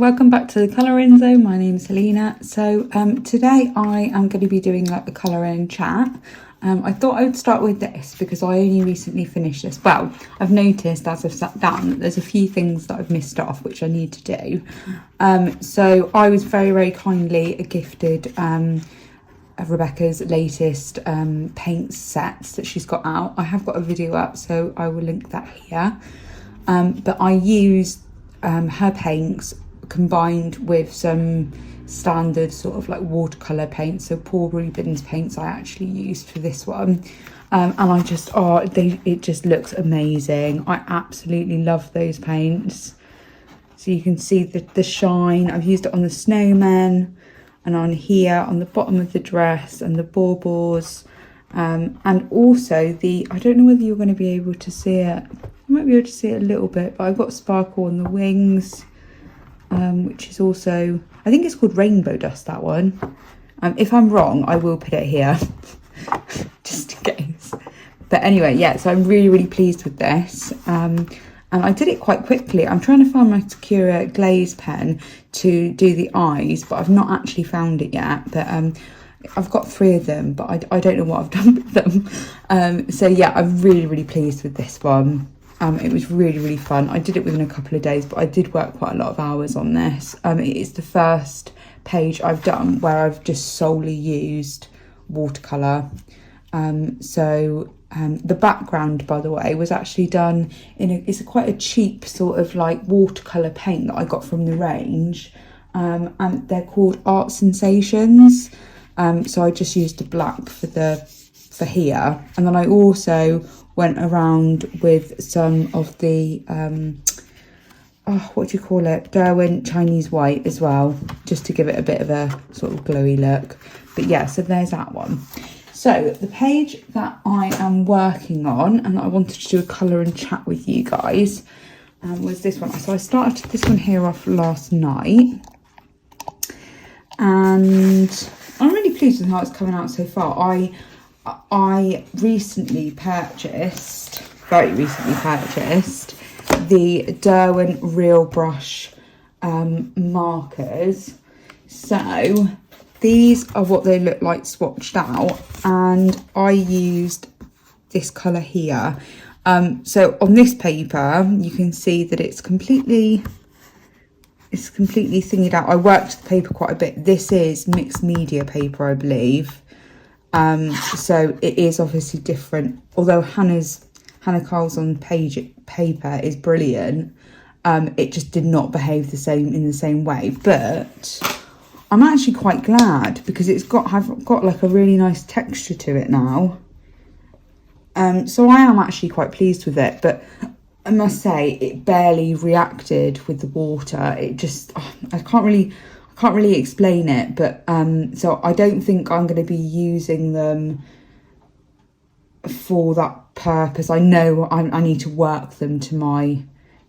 welcome back to the colouring zone. My name is Helena. So today I am going to be doing like the colouring chat. I thought I would start with this because I only recently finished this. Well, I've noticed as I've sat down that there's a few things that I've missed off which I need to do. So I was very kindly gifted Rebecca's latest paint sets that she's got out. I have got a video up, so I will link that here. But I used her paints combined with some standard sort of like watercolour paint. So Paul Rubens paints I actually used for this one. And I just, it just looks amazing. I absolutely love those paints. So you can see the shine. I've used it on the snowmen and on here on the bottom of the dress and the baubles. And also I don't know whether you're going to be able to see it. You might be able to see it a little bit, but I've got sparkle on the wings, which is also, I think it's called rainbow dust, that one. If I'm wrong, I will put it here, just in case. But anyway, yeah, so I'm really pleased with this. And I did it quite quickly. I'm trying to find my Sakura glaze pen to do the eyes, but I've not actually found it yet. But I've got 3 of them, but I don't know what I've done with them. So yeah, I'm really pleased with this one. It was really fun. I did it within a couple of days, but I did work quite a lot of hours on this. It is the first page I've done where I've just solely used watercolour. The background, by the way, was actually done in it's quite a cheap sort of like watercolour paint that I got from the range. And they're called Art Sensations. So I just used the black for here, and then I also went around with some of the what do you call it, Derwent Chinese white as well, just to give it a bit of a sort of glowy look. But yeah, so there's that one. So the page that I am working on and that I wanted to do a colour and chat with you guys was this one. So I started this one here off last night, and I'm really pleased with how it's coming out so far. I recently purchased, very recently purchased, the Derwent Real Brush markers. So these are what they look like swatched out, and I used this colour here. So on this paper, you can see that it's completely thingied out. I worked the paper quite a bit. This is mixed media paper, I believe. So it is obviously different. Although Hannah Carl's on paper is brilliant, it just did not behave in the same way. But I'm actually quite glad because I've got like a really nice texture to it now. So I am actually quite pleased with it, but I must say it barely reacted with the water. It just, I can't really explain it, but so I don't think I'm going to be using them for that purpose. I know I need to work them to my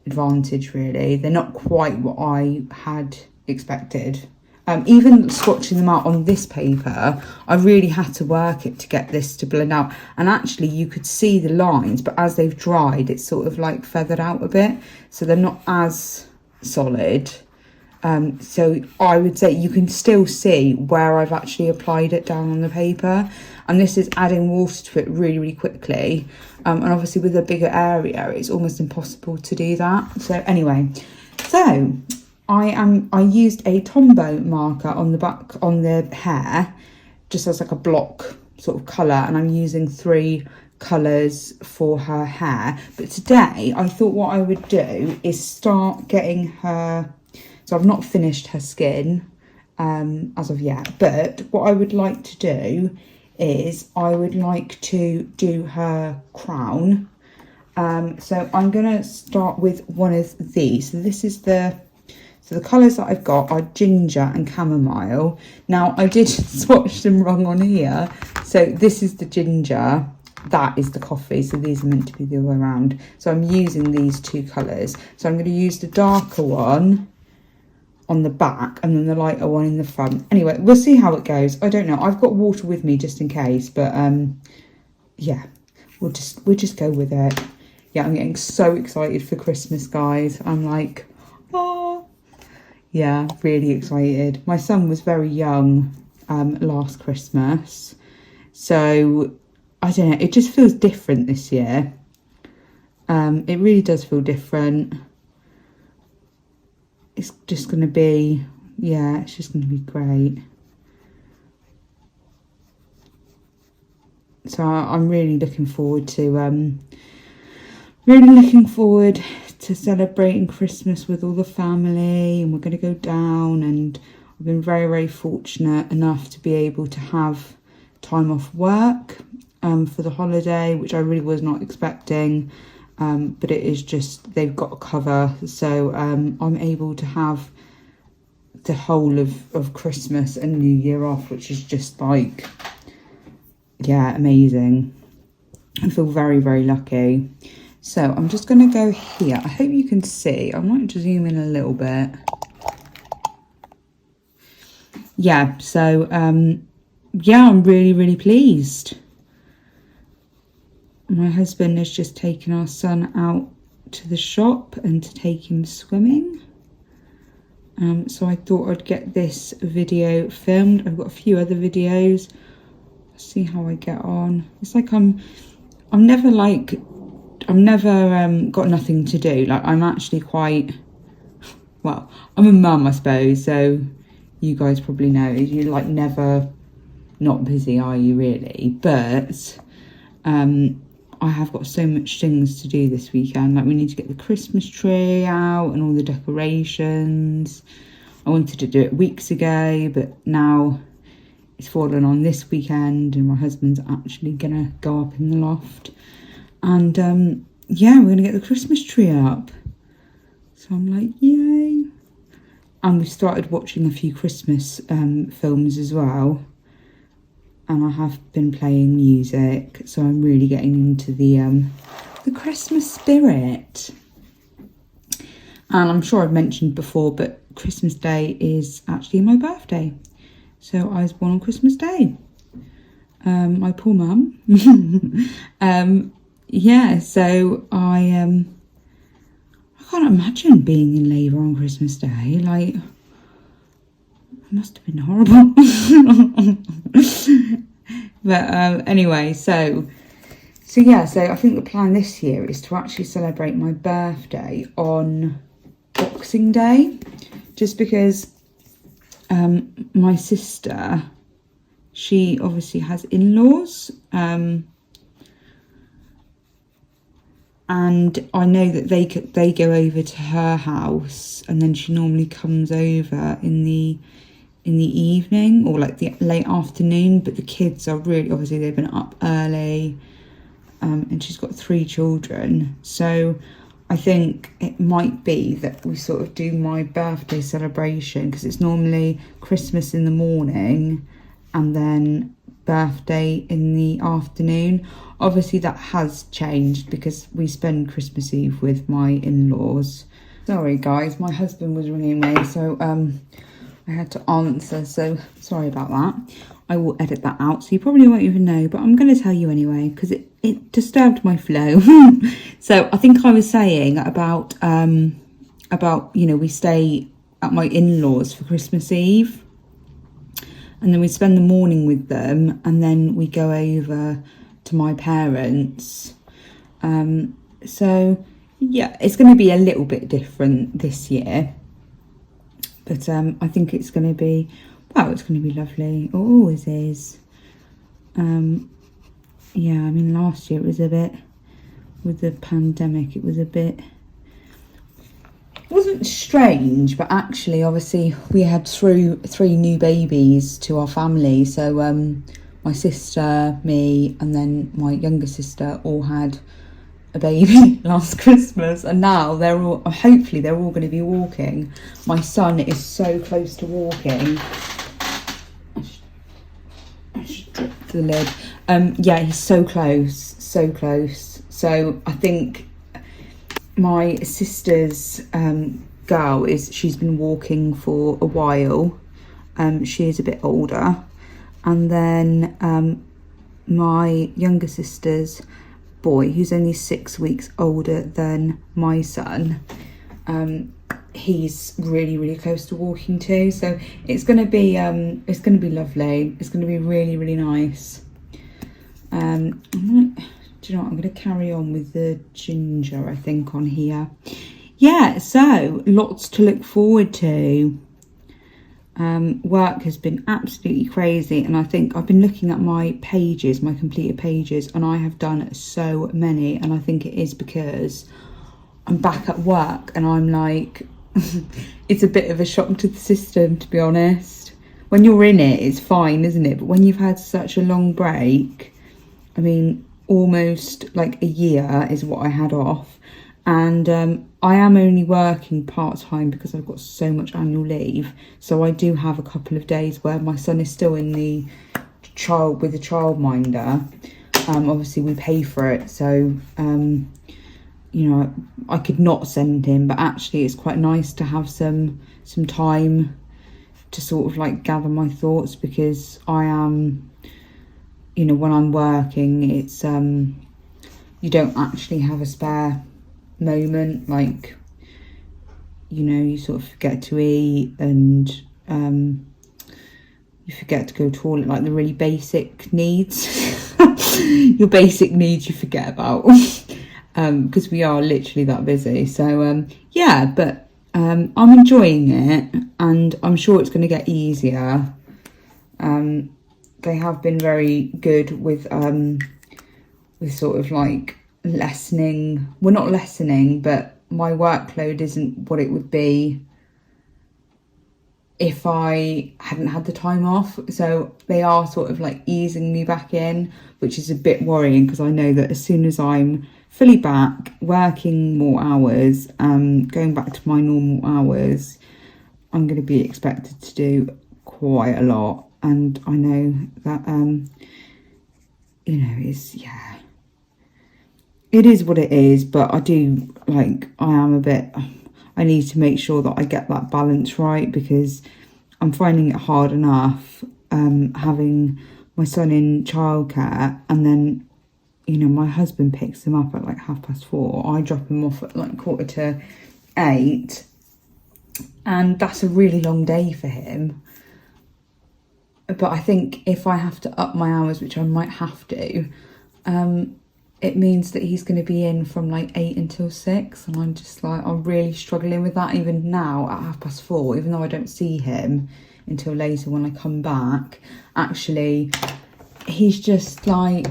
advantage, really. They're not quite what I had expected. Even swatching them out on this paper, I really had to work it to get this to blend out. And actually you could see the lines, but as they've dried, it's sort of like feathered out a bit. So they're not as solid. So I would say you can still see where I've actually applied it down on the paper. And this is adding water to it really quickly. And obviously with a bigger area, it's almost impossible to do that. So anyway, so I used a Tombow marker on the back, on the hair, just as like a block sort of colour. And I'm using 3 colours for her hair. But today I thought what I would do is start getting her... So I've not finished her skin as of yet, but what I would like to do is I would like to do her crown. So I'm going to start with one of these. So this is the colours that I've got are ginger and chamomile. Now I did swatch them wrong on here. So this is the ginger, that is the coffee. So these are meant to be the other way around. So I'm using these 2 colours. So I'm going to use the darker one on the back and then the lighter one in the front. Anyway, we'll see how it goes. I don't know. I've got water with me just in case, but yeah, we'll just go with it. Yeah, I'm getting so excited for Christmas, guys. I'm like, oh Yeah, really excited. My son was very young last Christmas, so I don't know, it just feels different this year. It really does feel different. It's just going to be, yeah, it's just going to be great. So I'm really looking forward to celebrating Christmas with all the family, and we're going to go down, and I've been very, very fortunate enough to be able to have time off work for the holiday, which I really was not expecting, but it is just, they've got a cover, so I'm able to have the whole of Christmas and New Year off, which is just like, yeah, amazing. I feel very, very lucky. So I'm just going to go here. I hope you can see. I might just zoom in a little bit. Yeah, so, yeah, I'm really, really pleased. My husband has just taken our son out to the shop and to take him swimming. So I thought I'd get this video filmed. I've got a few other videos. Let's see how I get on. It's like I'm never got nothing to do. Like, I'm actually quite, well, I'm a mum, I suppose, so you guys probably know, you're like never not busy, are you, really? But I have got so much things to do this weekend. Like, we need to get the Christmas tree out and all the decorations. I wanted to do it weeks ago, but now it's fallen on this weekend, and my husband's actually gonna go up in the loft, and yeah, we're gonna get the Christmas tree up. So I'm like, yay. And we started watching a few Christmas films as well, and I have been playing music, so I'm really getting into the Christmas spirit. And I'm sure I've mentioned before, but Christmas Day is actually my birthday. So I was born on Christmas Day. My poor mum. Yeah, so I can't imagine being in labour on Christmas Day. Like, it must have been horrible. But anyway, so yeah, so I think the plan this year is to actually celebrate my birthday on Boxing Day, just because my sister, she obviously has in-laws, and I know that they go over to her house, and then she normally comes over in the evening or like the late afternoon. But the kids are really, obviously they've been up early, and she's got 3 children, so I think it might be that we sort of do my birthday celebration, because it's normally Christmas in the morning and then birthday in the afternoon. Obviously that has changed because we spend Christmas Eve with my in-laws. Sorry guys, my husband was ringing me, so I had to answer, so sorry about that. I will edit that out, so you probably won't even know, but I'm going to tell you anyway, because it disturbed my flow. So I think I was saying about, you know, we stay at my in-laws for Christmas Eve, and then we spend the morning with them, and then we go over to my parents. So yeah, it's going to be a little bit different this year, but I think it's going to be, well, it's going to be lovely. It always is. Yeah, I mean, last year it was a bit, with the pandemic, it was a bit, it wasn't strange, but actually, obviously, we had 3 new babies to our family. So my sister, me, and then my younger sister all had a baby last Christmas, and now they're all, hopefully they're all going to be walking. My son is so close to walking. I stripped the lid. Yeah, he's so close. So I think my sister's girl she's been walking for a while. She is a bit older, and then my younger sister's boy, who's only 6 weeks older than my son, he's really close to walking to, so it's gonna be lovely. It's gonna be really nice. Do you know what, I'm gonna carry on with the ginger, I think, on here. Yeah, so lots to look forward to. Work has been absolutely crazy, and I think I've been looking at my pages, my completed pages, and I have done so many, and I think it is because I'm back at work and I'm like, it's a bit of a shock to the system, to be honest. When you're in it, it's fine, isn't it? But when you've had such a long break, I mean, almost like a year is what I had off, and I am only working part-time because I've got so much annual leave, so I do have a couple of days where my son is still in the childminder. Obviously we pay for it, so you know, I could not send him, but actually it's quite nice to have some time to sort of like gather my thoughts, because I am, you know, when I'm working, it's you don't actually have a spare moment. Like, you know, you sort of forget to eat, and you forget to go to the toilet, like the really basic needs. Your basic needs you forget about, because we are literally that busy. So yeah, but I'm enjoying it, and I'm sure it's going to get easier. They have been very good with sort of like lessening, well, not lessening, but my workload isn't what it would be if I hadn't had the time off. So they are sort of like easing me back in, which is a bit worrying, because I know that as soon as I'm fully back, working more hours, going back to my normal hours, I'm going to be expected to do quite a lot. And I know that, you know, it is what it is, but I do, like, I need to make sure that I get that balance right, because I'm finding it hard enough having my son in childcare, and then, you know, my husband picks him up at like 4:30. I drop him off at like 7:45, and that's a really long day for him. But I think if I have to up my hours, which I might have to, it means that he's going to be in from like 8 until 6, and I'm just like, I'm really struggling with that even now at 4:30, even though I don't see him until later when I come back. Actually, he's just like,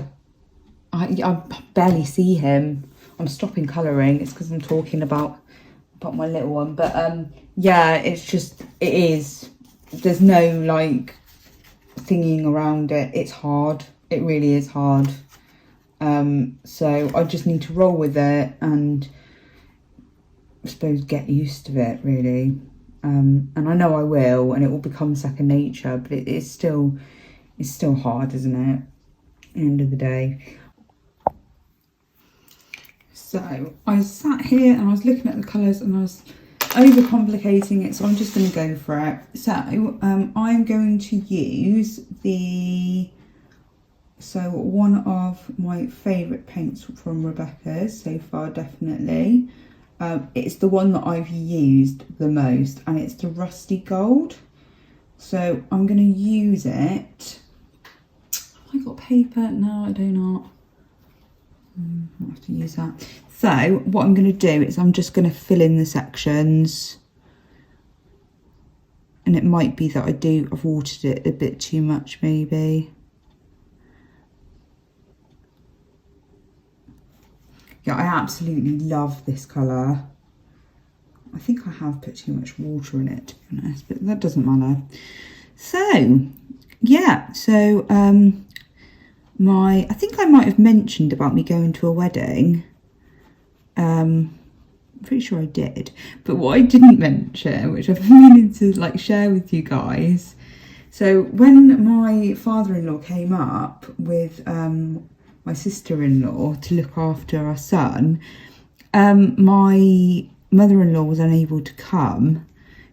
I barely see him. I'm stopping colouring. It's because I'm talking about my little one. But yeah, it's just, it is. There's no like thinking around it. It's hard. It really is hard. So I just need to roll with it, and I suppose get used to it, really. And I know I will, and it will become second nature, but it's still hard, isn't it? At the end of the day. So I sat here and I was looking at the colours, and I was overcomplicating it, so I'm just going to go for it. So I'm going to use one of my favourite paints from Rebecca's so far, definitely. It's the one that I've used the most, and it's the Rusty Gold. So I'm going to use it. Have I got paper? No, I do not. I'll have to use that. So what I'm going to do is I'm just going to fill in the sections. And it might be that I've watered it a bit too much, maybe. Yeah, I absolutely love this colour. I think I have put too much water in it, to be honest, but that doesn't matter. So, yeah, so I think I might have mentioned about me going to a wedding. I'm pretty sure I did. But what I didn't mention, which I've been meaning to like share with you guys. So when my father-in-law came up with my sister-in-law to look after our son, my mother-in-law was unable to come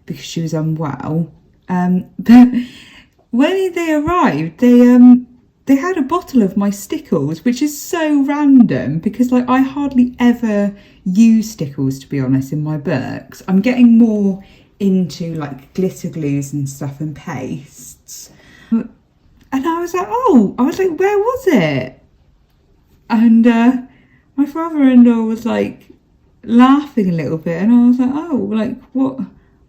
because she was unwell. But when they arrived, they had a bottle of my Stickles, which is so random because like I hardly ever use Stickles, to be honest, in my books. I'm getting more into like glitter glues and stuff and pastes. And I was like, oh, I was like, where was it? And my father-in-law was like laughing a little bit, and I was like, oh, like what,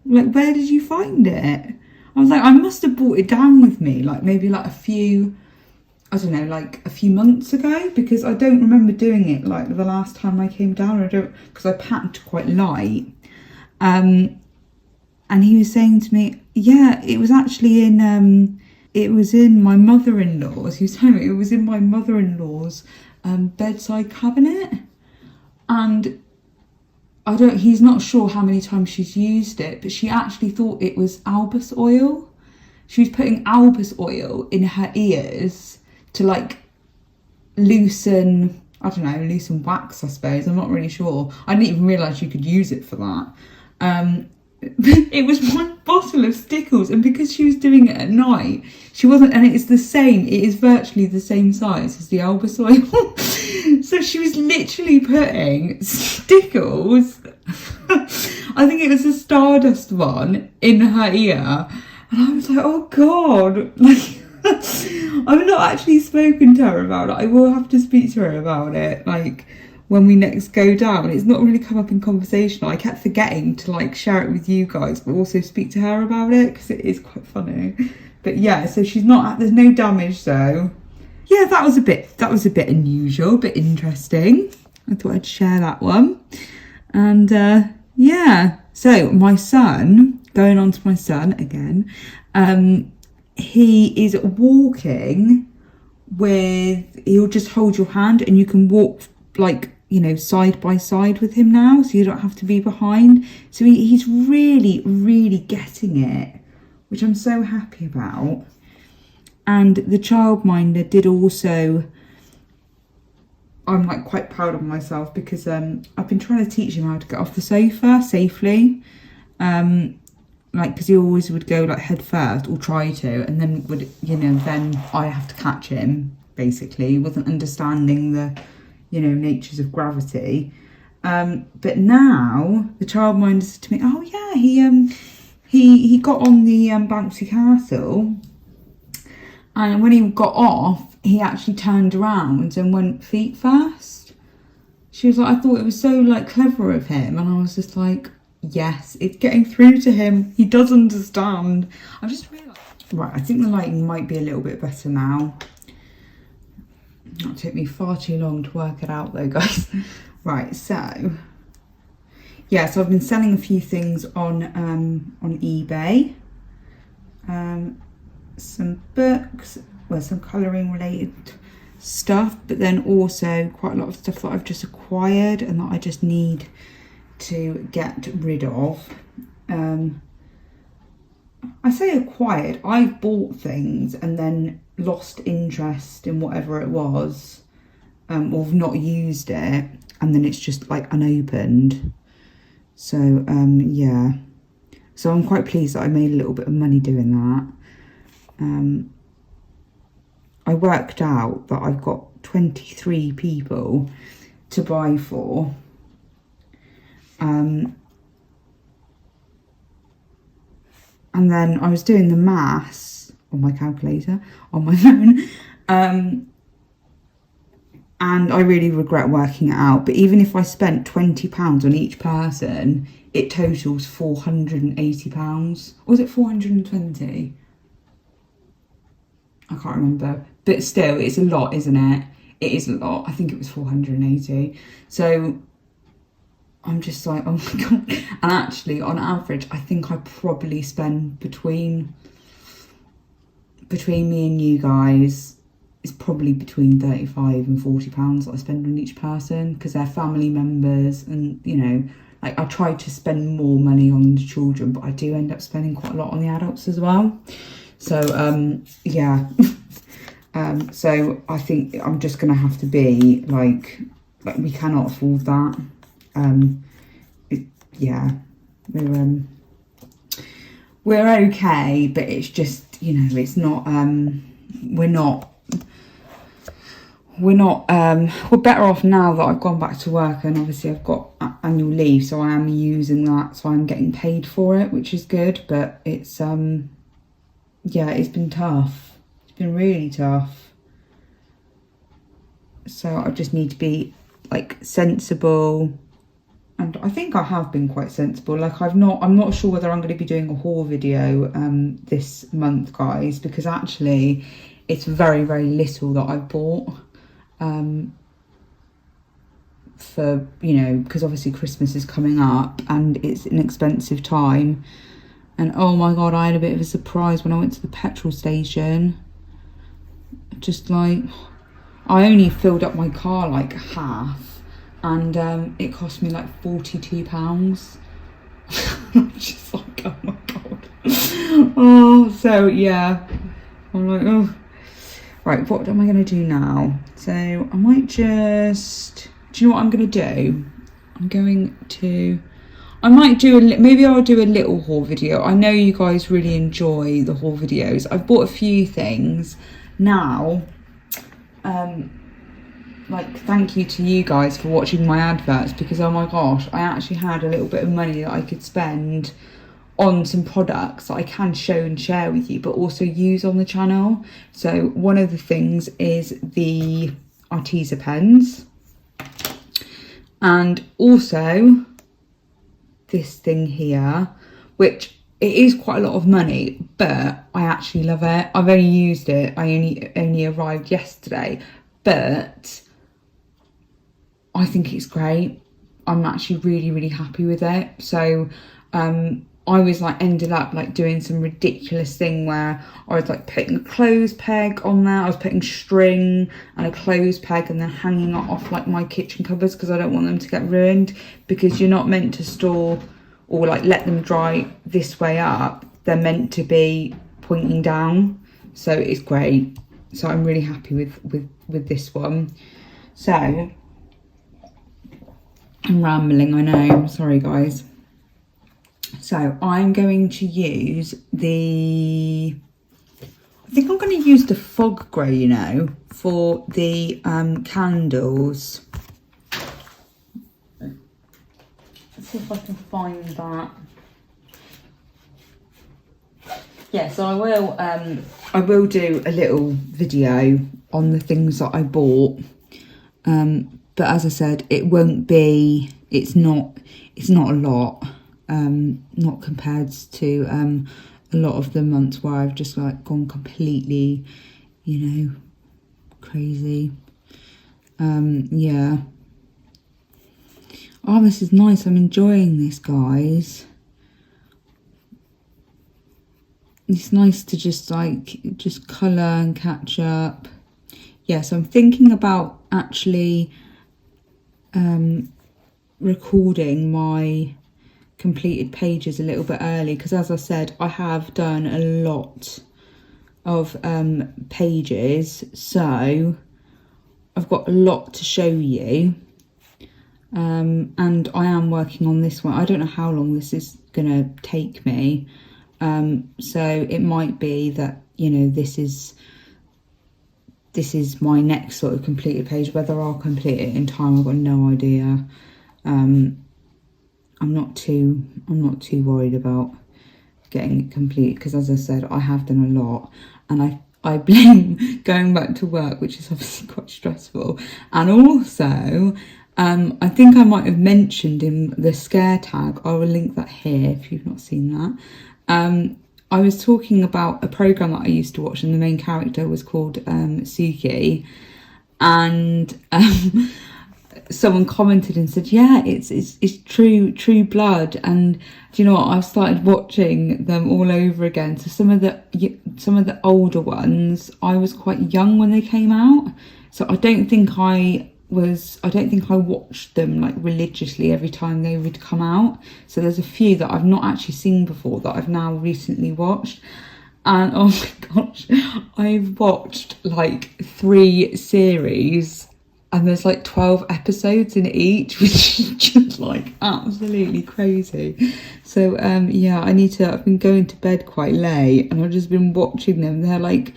like where did you find it? I was like, I must have brought it down with me, like maybe like a few months ago, because I don't remember doing it like the last time I came down. Because I packed quite light. And he was saying to me, yeah, it was actually it was in my mother-in-law's. He was telling me it was in my mother-in-law's bedside cabinet. And he's not sure how many times she's used it, but she actually thought it was Olbas oil. She was putting Olbas oil in her ears to like loosen wax, I suppose. I'm not really sure. I didn't even realise you could use it for that. It was one bottle of Stickles, and because she was doing it at night, she wasn't, and it is virtually the same size as the Olbas oil. So she was literally putting Stickles, I think it was a Stardust one, in her ear. And I was like, oh God, like, I've not actually spoken to her about it. I will have to speak to her about it, like, when we next go down. It's not really come up in conversation. I kept forgetting to like share it with you guys, but also speak to her about it, because it is quite funny. But yeah, so there's no damage though. Yeah, that was a bit unusual, a bit interesting. I thought I'd share that one. And yeah, so my son, going on to my son again, he is walking he'll just hold your hand, and you can walk like, you know, side by side with him now, so you don't have to be behind. So he's really, really getting it, which I'm so happy about. And the childminder did also, I'm like quite proud of myself, because I've been trying to teach him how to get off the sofa safely. Like, because he always would go like head first, or try to, and then then I have to catch him, basically. He wasn't understanding the, natures of gravity. But now the childminder said to me, oh yeah, he got on the bouncy castle, and when he got off, he actually turned around and went feet first. She was like, I thought it was so like clever of him, and I was just like, yes, it's getting through to him. He does understand. I've just realised. Right, I think the lighting might be a little bit better now. That took me far too long to work it out though, guys. Right, so yeah, so I've been selling a few things on eBay. Some books, some colouring related stuff, but then also quite a lot of stuff that I've just acquired and that I just need to get rid of. I say acquired, I've bought things and then lost interest in whatever it was, or not used it, and then it's just like unopened. So yeah, so I'm quite pleased that I made a little bit of money doing that. I worked out that I've got 23 people to buy for. And then I was doing the maths on my calculator on my phone, and I really regret working it out, but even if I spent £20 on each person, it totals £480. Or was it 420? I can't remember, but still, it's a lot, isn't it? It is a lot. I think it was 480. So I'm just like, oh my God. And actually, on average, I think I probably spend between me and you guys, it's probably between £35 and £40 that I spend on each person, because they're family members, and like I try to spend more money on the children, but I do end up spending quite a lot on the adults as well. So yeah. So I think I'm just gonna have to be like we cannot afford that. Yeah, we're okay, but it's just, it's not, we're not we're not, we're better off now that I've gone back to work, and obviously I've got annual leave, so I am using that, so I'm getting paid for it, which is good. But it's yeah, it's been tough. It's been really tough. So I just need to be like sensible, and I think I have been quite sensible. Like I'm not sure whether I'm going to be doing a haul video this month, guys, because actually it's very, very little that I've bought. For, you know, because obviously Christmas is coming up and it's an expensive time. And oh my god, I had a bit of a surprise when I went to the petrol station. Just like, I only filled up my car like half, and it cost me like £42. I'm just like, oh my god. Oh, so yeah, I'm like, oh. Right, what am I going to do now? So I might just, do you know what I'm going to do? I might do maybe I'll do a little haul video. I know you guys really enjoy the haul videos. I've bought a few things now. Like, thank you to you guys for watching my adverts, because oh my gosh, I actually had a little bit of money that I could spend on some products that I can show and share with you, but also use on the channel. So one of the things is the Arteza pens, and also this thing here, which it is quite a lot of money, but I actually love it. I've only used it, I only arrived yesterday, but I think it's great. I'm actually really, really happy with it. So I was like ended up like doing some ridiculous thing where I was like putting a clothes peg on there. I was putting string and a clothes peg and then hanging it off like my kitchen cupboards, because I don't want them to get ruined, because you're not meant to store or like let them dry this way up. They're meant to be pointing down. So it's great. So I'm really happy with this one. So I'm rambling, I know, sorry guys. So I'm going to use I think I'm going to use the fog grey, you know, for the candles. Let's see if I can find that. Yeah, so I will do a little video on the things that I bought. But as I said, it won't be, it's not a lot. Not compared to a lot of the months where I've just like gone completely, you know, crazy. Yeah. Oh, this is nice. I'm enjoying this, guys. It's nice to just colour and catch up. Yeah, so I'm thinking about actually recording my completed pages a little bit early, because as I said, I have done a lot of pages, so I've got a lot to show you, and I am working on this one. I don't know how long this is gonna take me, so it might be that, you know, this is my next sort of completed page. Whether I'll complete it in time, I've got no idea. I'm not too worried about getting it complete, because as I said, I have done a lot, and I blame going back to work, which is obviously quite stressful. And also, I think I might have mentioned in the scare tag, I will link that here if you've not seen that. I was talking about a programme that I used to watch, and the main character was called Suki, and someone commented and said, yeah, it's True Blood. And do you know what, I've started watching them all over again. So some of the older ones, I was quite young when they came out, so I don't think I watched them like religiously every time they would come out. So there's a few that I've not actually seen before that I've now recently watched. And oh my gosh, I've watched like 3 series, and there's like 12 episodes in each, which is just like absolutely crazy. So yeah, I've been going to bed quite late, and I've just been watching them. They're like,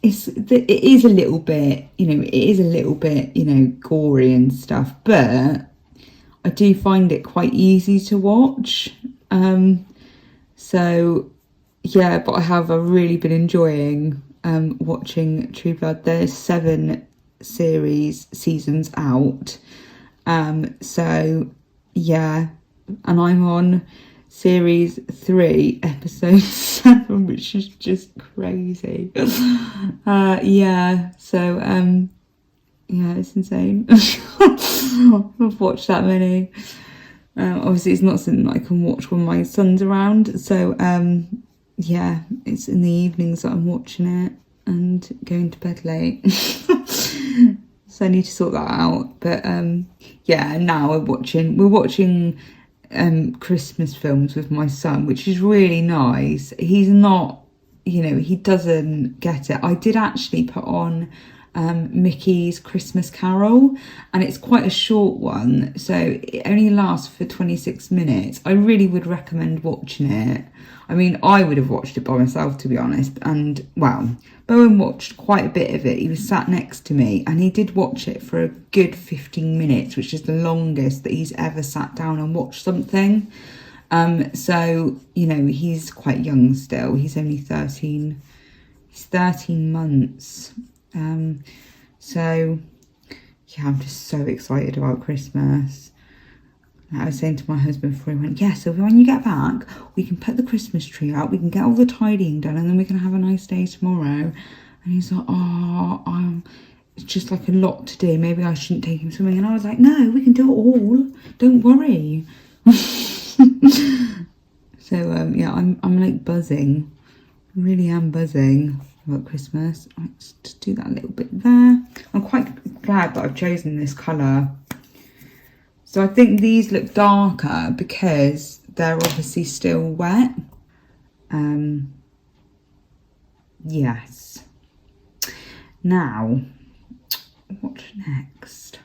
it is a little bit, gory and stuff, but I do find it quite easy to watch. So yeah, but I have really been enjoying watching True Blood. There's 7 seasons out. So yeah, and I'm on series 3, episode 7, which is just crazy. Yeah, so yeah, it's insane. I've watched that many. Obviously it's not something that I can watch when my son's around, so yeah, it's in the evenings that I'm watching it and going to bed late. So I need to sort that out. But yeah, now we're watching Christmas films with my son, which is really nice. He's not, he doesn't get it. I did actually put on Mickey's Christmas Carol, and it's quite a short one, so it only lasts for 26 minutes. I really would recommend watching it. I mean, I would have watched it by myself, to be honest, and well, Bowen watched quite a bit of it. He was sat next to me and he did watch it for a good 15 minutes, which is the longest that he's ever sat down and watched something. So, he's quite young still. He's only 13. He's 13 months. So yeah, I'm just so excited about Christmas. I was saying to my husband before he went, yeah, so when you get back, we can put the Christmas tree out, we can get all the tidying done, and then we can have a nice day tomorrow. And he's like, it's just like a lot to do. Maybe I shouldn't take him swimming. And I was like, no, we can do it all. Don't worry. So yeah, I'm like buzzing. I really am buzzing about Christmas. Let's just do that a little bit there. I'm quite glad that I've chosen this colour. So I think these look darker because they're obviously still wet. Yes. Now, what next?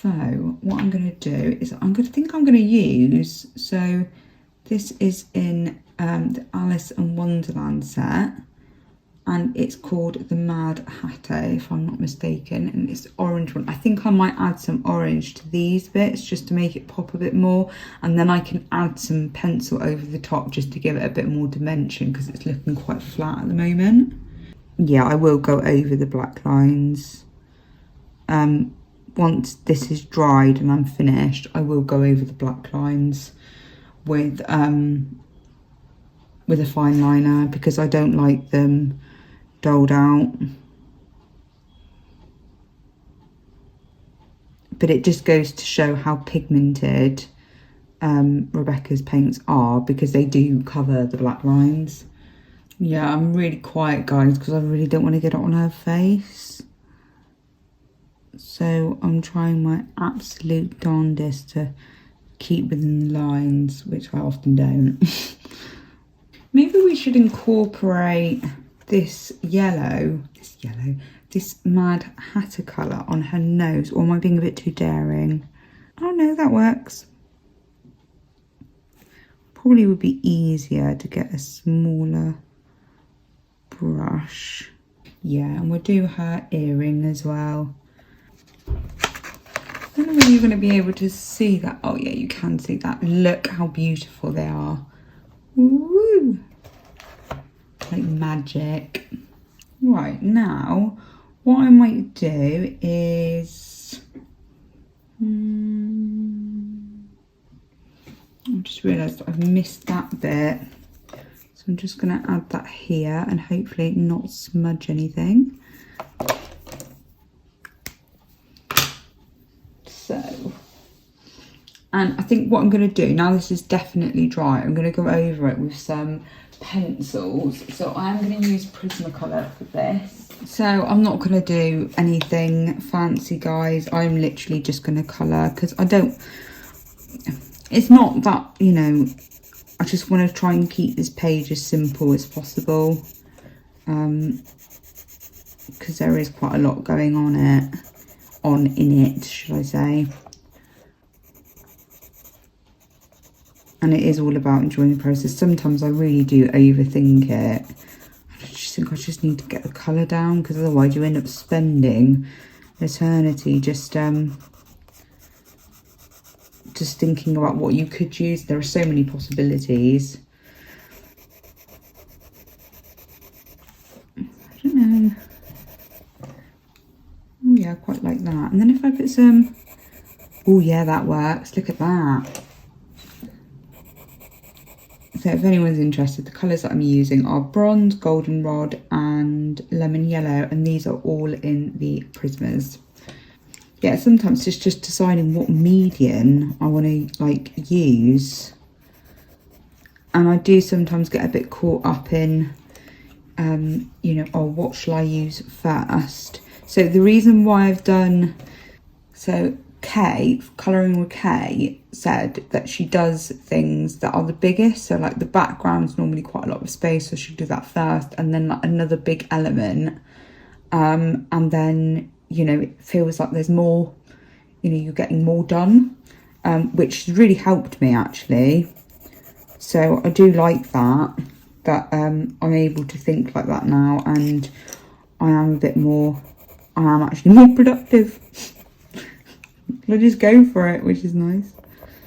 So what I'm going to do is I'm going to use, so this is in the Alice in Wonderland set, and it's called the Mad Hatter, if I'm not mistaken, and it's the orange one. I think I might add some orange to these bits just to make it pop a bit more, and then I can add some pencil over the top just to give it a bit more dimension because it's looking quite flat at the moment. Yeah, I will go over the black lines. Once this is dried and I'm finished, I will go over the black lines with a fine liner because I don't like them doled out. But it just goes to show how pigmented Rebecca's paints are because they do cover the black lines. Yeah, I'm really quiet, guys, because I really don't want to get it on her face. So I'm trying my absolute darndest to keep within the lines, which I often don't. Maybe we should incorporate this Mad Hatter colour on her nose, or am I being a bit too daring? Oh no, that works. Probably would be easier to get a smaller brush. Yeah, and we'll do her earring as well. I don't know whether you're going to be able to see that. Oh yeah, you can see that. Look how beautiful they are. Woo! Like magic. Right, now what I might do is I just realised I've missed that bit, so I'm just going to add that here and hopefully not smudge anything. So, and I think what I'm going to do, now this is definitely dry, I'm going to go over it with some pencils. So I'm going to use Prismacolor for this. So I'm not going to do anything fancy, guys. I'm literally just going to colour because it's not that, I just want to try and keep this page as simple as possible. Because there is quite a lot going on in it, should I say. And it is all about enjoying the process. Sometimes I really do overthink it. I just just think I just need to get the colour down, because otherwise you end up spending eternity just thinking about what you could use. There are so many possibilities. I don't know. Oh yeah, I quite like that. And then if I put some, oh yeah, that works. Look at that. So if anyone's interested, the colours that I'm using are bronze, goldenrod and lemon yellow, and these are all in the Prismas. Yeah, sometimes it's just deciding what medium I want to like use, and I do sometimes get a bit caught up in you know, oh, what shall I use first? So the reason why I've done, so Kay, Colouring with Kay, said that she does things that are the biggest, so like the background's normally quite a lot of space, so she'll do that first, and then like another big element, and then, you know, it feels like there's more, you know, you're getting more done, which has really helped me actually. So I do like that I'm able to think like that now, and I am actually more productive. I just go for it, which is nice.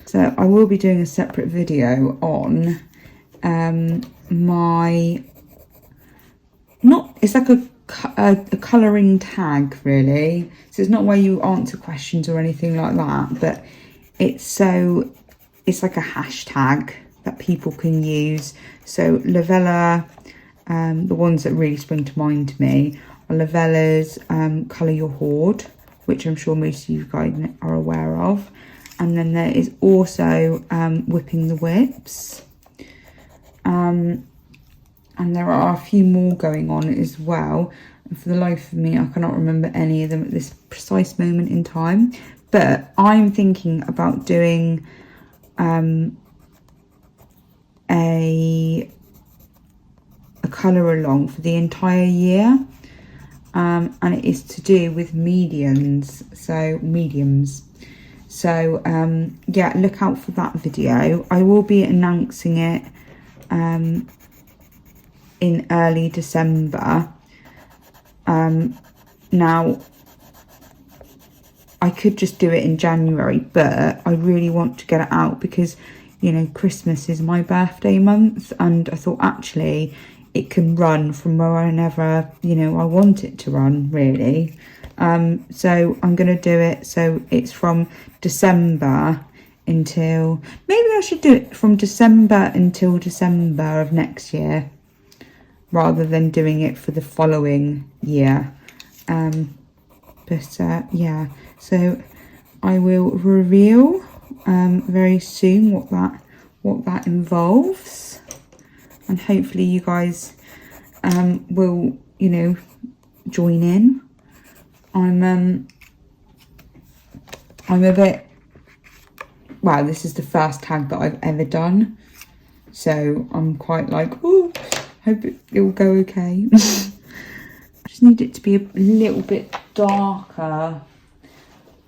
So I will be doing a separate video on it's like a colouring tag really. So it's not where you answer questions or anything like that, but it's like a hashtag that people can use. So Lavella, the ones that really spring to mind to me are Lavella's Colour Your Hoard, which I'm sure most of you guys are aware of. And then there is also Whipping the Whips. And there are a few more going on as well. And for the life of me, I cannot remember any of them at this precise moment in time. But I'm thinking about doing a colour along for the entire year. And it is to do with mediums. So yeah, look out for that video. I will be announcing it in early December. Now I could just do it in January, but I really want to get it out because, you know, Christmas is my birthday month, and I thought actually it can run from whenever, you know, I want it to run really. So I'm going to do it so it's from December until, maybe I should do it from December until December of next year rather than doing it for the following year. Yeah, so I will reveal very soon what that involves, and hopefully you guys will, you know, join in. I'm a bit, wow, this is the first tag that I've ever done, so I'm quite like, oh, hope it will go okay. I just need it to be a little bit darker.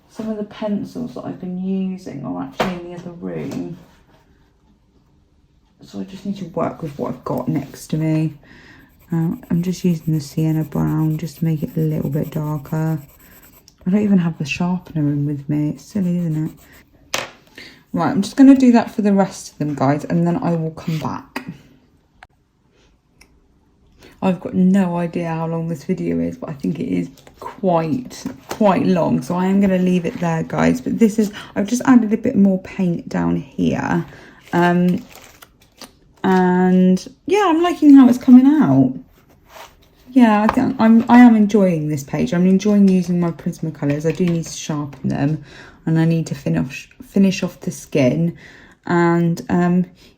Some of the pencils that I've been using are actually in the other room, so I just need to work with what I've got next to me. I'm just using the sienna brown just to make it a little bit darker. I don't even have the sharpener in with me. It's silly, isn't it? Right, I'm just going to do that for the rest of them, guys, and then I will come back. I've got no idea how long this video is, but I think it is quite long, so I am going to leave it there, guys. But this is, I've just added a bit more paint down here. And yeah, I'm liking how it's coming out. Yeah, I am enjoying this page. I'm enjoying using my Prismacolors. I do need to sharpen them, and I need to finish off the skin. And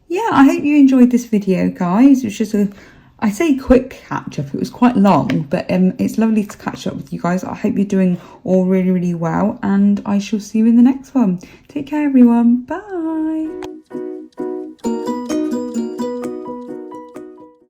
yeah, I hope you enjoyed this video, guys. It was just I say quick catch up. It was quite long, but it's lovely to catch up with you guys. I hope you're doing all really well, and I shall see you in the next one. Take care, everyone. Bye.